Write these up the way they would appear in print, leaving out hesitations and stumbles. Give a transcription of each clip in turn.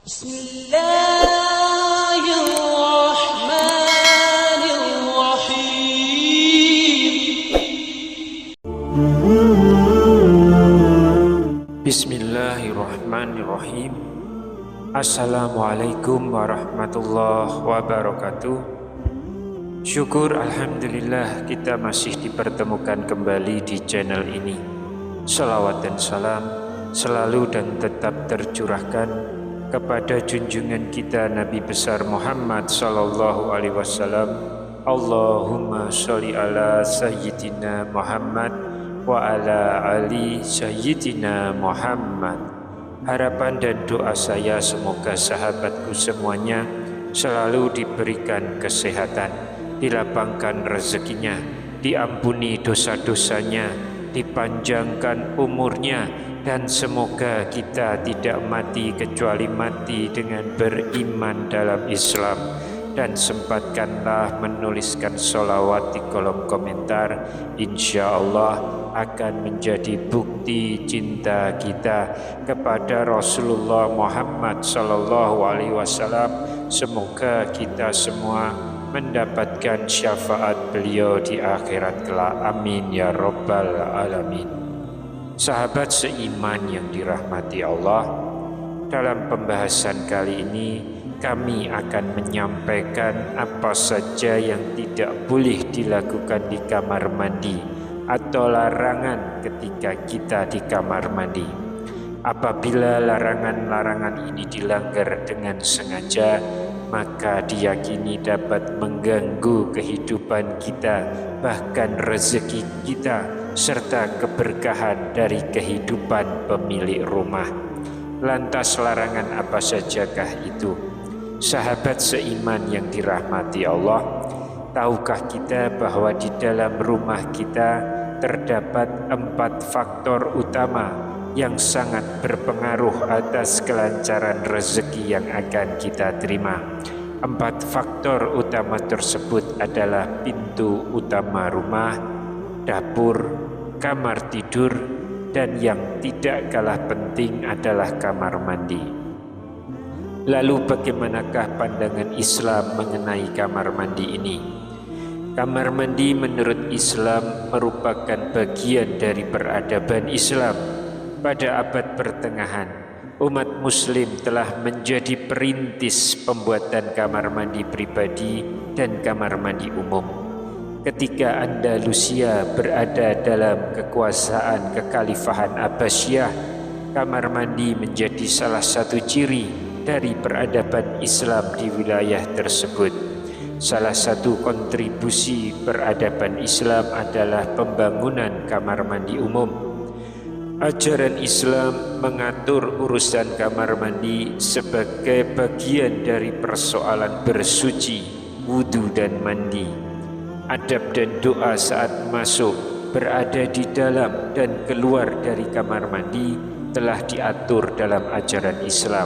Bismillahirrahmanirrahim. Bismillahirrahmanirrahim. Assalamualaikum warahmatullahi wabarakatuh. Syukur alhamdulillah kita masih dipertemukan kembali di channel ini. Salawat dan salam selalu dan tetap tercurahkan kepada junjungan kita Nabi besar Muhammad sallallahu alaihi wasallam. Allahumma sholli ala sayyidina Muhammad wa ala ali sayyidina Muhammad. Harapan dan doa saya semoga sahabatku semuanya selalu diberikan kesehatan, dilapangkan rezekinya, diampuni dosa-dosanya, dipanjangkan umurnya, dan semoga kita tidak mati kecuali mati dengan beriman dalam Islam. Dan sempatkanlah menuliskan sholawat di kolom komentar. Insya Allah akan menjadi bukti cinta kita kepada Rasulullah Muhammad sallallahu alaihi wasallam. Semoga kita semua mendapatkan syafaat beliau di akhirat kelak. Amin ya rabbal alamin. Sahabat seiman yang dirahmati Allah, dalam pembahasan kali ini kami akan menyampaikan apa saja yang tidak boleh dilakukan di kamar mandi atau larangan ketika kita di kamar mandi. Apabila larangan-larangan ini dilanggar dengan sengaja, maka diyakini dapat mengganggu kehidupan kita, bahkan rezeki kita, serta keberkahan dari kehidupan pemilik rumah. Lantas larangan apa sajakah itu? Sahabat seiman yang dirahmati Allah, tahukah kita bahwa di dalam rumah kita terdapat 4 faktor utama yang sangat berpengaruh atas kelancaran rezeki yang akan kita terima. 4 faktor utama tersebut adalah pintu utama rumah, dapur, kamar tidur, dan yang tidak kalah penting adalah kamar mandi. Lalu bagaimanakah pandangan Islam mengenai kamar mandi ini? Kamar mandi menurut Islam merupakan bagian dari peradaban Islam. Pada abad pertengahan, umat muslim telah menjadi perintis pembuatan kamar mandi pribadi dan kamar mandi umum. Ketika Andalusia berada dalam kekuasaan kekhalifahan Abbasiyah, kamar mandi menjadi salah satu ciri dari peradaban Islam di wilayah tersebut. Salah satu kontribusi peradaban Islam adalah pembangunan kamar mandi umum. Ajaran Islam mengatur urusan kamar mandi sebagai bagian dari persoalan bersuci, wudu dan mandi. Adab dan doa saat masuk, berada di dalam dan keluar dari kamar mandi telah diatur dalam ajaran Islam.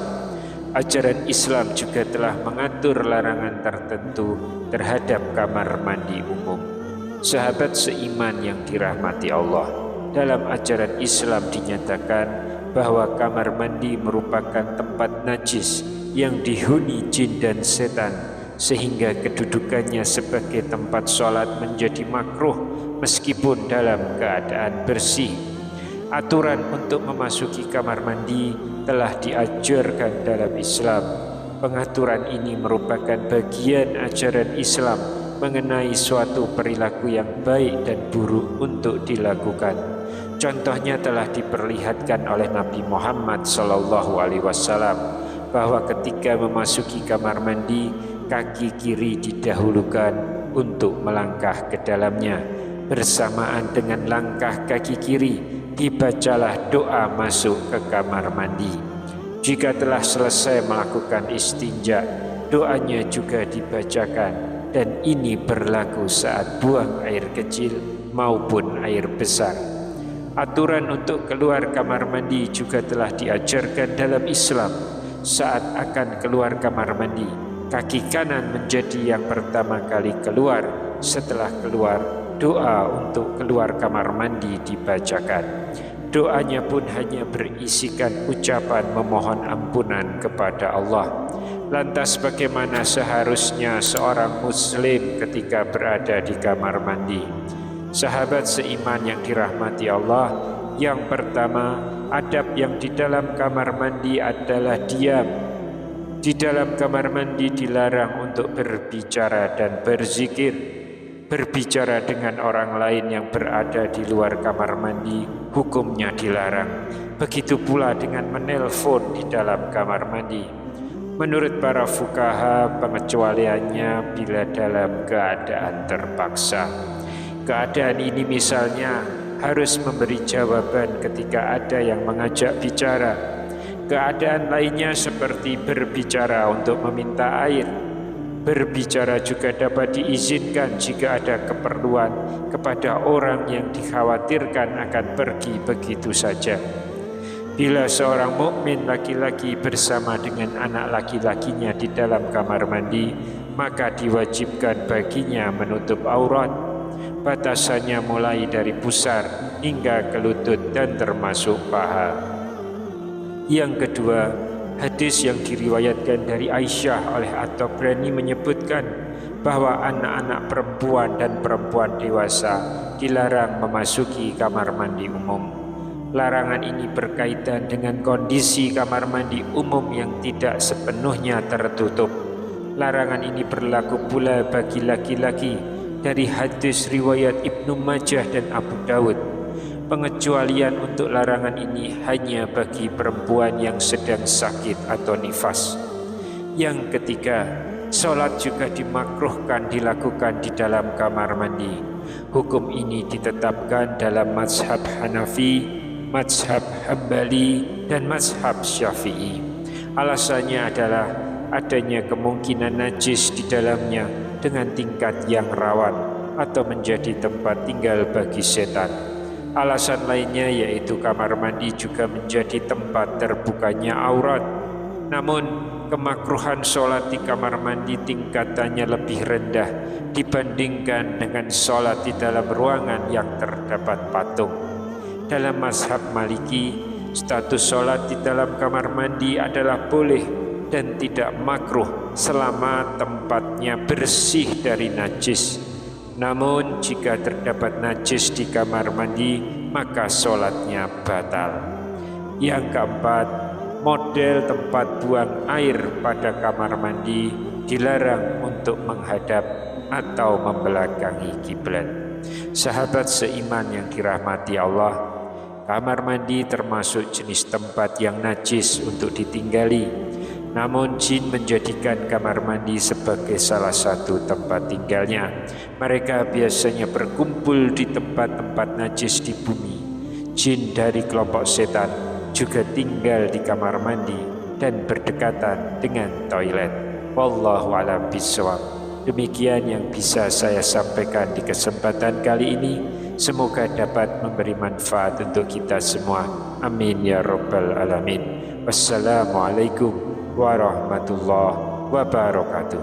Ajaran Islam juga telah mengatur larangan tertentu terhadap kamar mandi umum. Sahabat seiman yang dirahmati Allah, dalam ajaran Islam dinyatakan bahwa kamar mandi merupakan tempat najis yang dihuni jin dan setan, sehingga kedudukannya sebagai tempat sholat menjadi makruh meskipun dalam keadaan bersih. Aturan untuk memasuki kamar mandi telah diajarkan dalam Islam. Pengaturan ini merupakan bagian ajaran Islam mengenai suatu perilaku yang baik dan buruk untuk dilakukan. Contohnya telah diperlihatkan oleh Nabi Muhammad SAW bahwa ketika memasuki kamar mandi, kaki kiri didahulukan untuk melangkah ke dalamnya. Bersamaan dengan langkah kaki kiri, dibacalah doa masuk ke kamar mandi. Jika telah selesai melakukan istinja, doanya juga dibacakan, dan ini berlaku saat buang air kecil maupun air besar. Aturan untuk keluar kamar mandi juga telah diajarkan dalam Islam. Saat akan keluar kamar mandi, kaki kanan menjadi yang pertama kali keluar. Setelah keluar, doa untuk keluar kamar mandi dibacakan. Doanya pun hanya berisikan ucapan memohon ampunan kepada Allah. Lantas bagaimana seharusnya seorang muslim ketika berada di kamar mandi? Sahabat seiman yang dirahmati Allah, yang pertama, adab yang di dalam kamar mandi adalah diam. Di dalam kamar mandi dilarang untuk berbicara dan berzikir. Berbicara dengan orang lain yang berada di luar kamar mandi hukumnya dilarang. Begitu pula dengan menelpon di dalam kamar mandi. Menurut para fuqaha, pengecualiannya bila dalam keadaan terpaksa. Keadaan ini misalnya harus memberi jawaban ketika ada yang mengajak bicara. Keadaan lainnya seperti berbicara untuk meminta air. Berbicara juga dapat diizinkan jika ada keperluan kepada orang yang dikhawatirkan akan pergi begitu saja. Bila seorang mukmin laki-laki bersama dengan anak laki-lakinya di dalam kamar mandi, maka diwajibkan baginya menutup aurat. Batasannya mulai dari pusar hingga ke lutut dan termasuk paha. Yang kedua, hadis yang diriwayatkan dari Aisyah oleh At-Tabrani menyebutkan bahwa anak-anak perempuan dan perempuan dewasa dilarang memasuki kamar mandi umum. Larangan ini berkaitan dengan kondisi kamar mandi umum yang tidak sepenuhnya tertutup. Larangan ini berlaku pula bagi laki-laki dari hadis riwayat Ibnu Majah dan Abu Dawud. Pengecualian untuk larangan ini hanya bagi perempuan yang sedang sakit atau nifas. Yang ketiga, sholat juga dimakruhkan dilakukan di dalam kamar mandi. Hukum ini ditetapkan dalam mazhab Hanafi, mazhab Hambali, dan mazhab Syafi'i. Alasannya adalah adanya kemungkinan najis di dalamnya dengan tingkat yang rawan atau menjadi tempat tinggal bagi setan. Alasan lainnya yaitu kamar mandi juga menjadi tempat terbukanya aurat. Namun kemakruhan sholat di kamar mandi tingkatannya lebih rendah dibandingkan dengan sholat di dalam ruangan yang terdapat patung. Dalam mazhab Maliki, status sholat di dalam kamar mandi adalah boleh dan tidak makruh selama tempatnya bersih dari najis. Namun jika terdapat najis di kamar mandi, maka sholatnya batal. Yang keempat, model tempat buang air pada kamar mandi dilarang untuk menghadap atau membelakangi kiblat. Sahabat seiman yang dirahmati Allah, kamar mandi termasuk jenis tempat yang najis untuk ditinggali. Namun jin menjadikan kamar mandi sebagai salah satu tempat tinggalnya. Mereka biasanya berkumpul di tempat-tempat najis di bumi. Jin dari kelompok setan juga tinggal di kamar mandi dan berdekatan dengan toilet. Wallahu a'lam bishawab. Demikian yang bisa saya sampaikan di kesempatan kali ini. Semoga dapat memberi manfaat untuk kita semua. Amin ya rabbal alamin. Wassalamualaikum warahmatullahi wabarakatuh.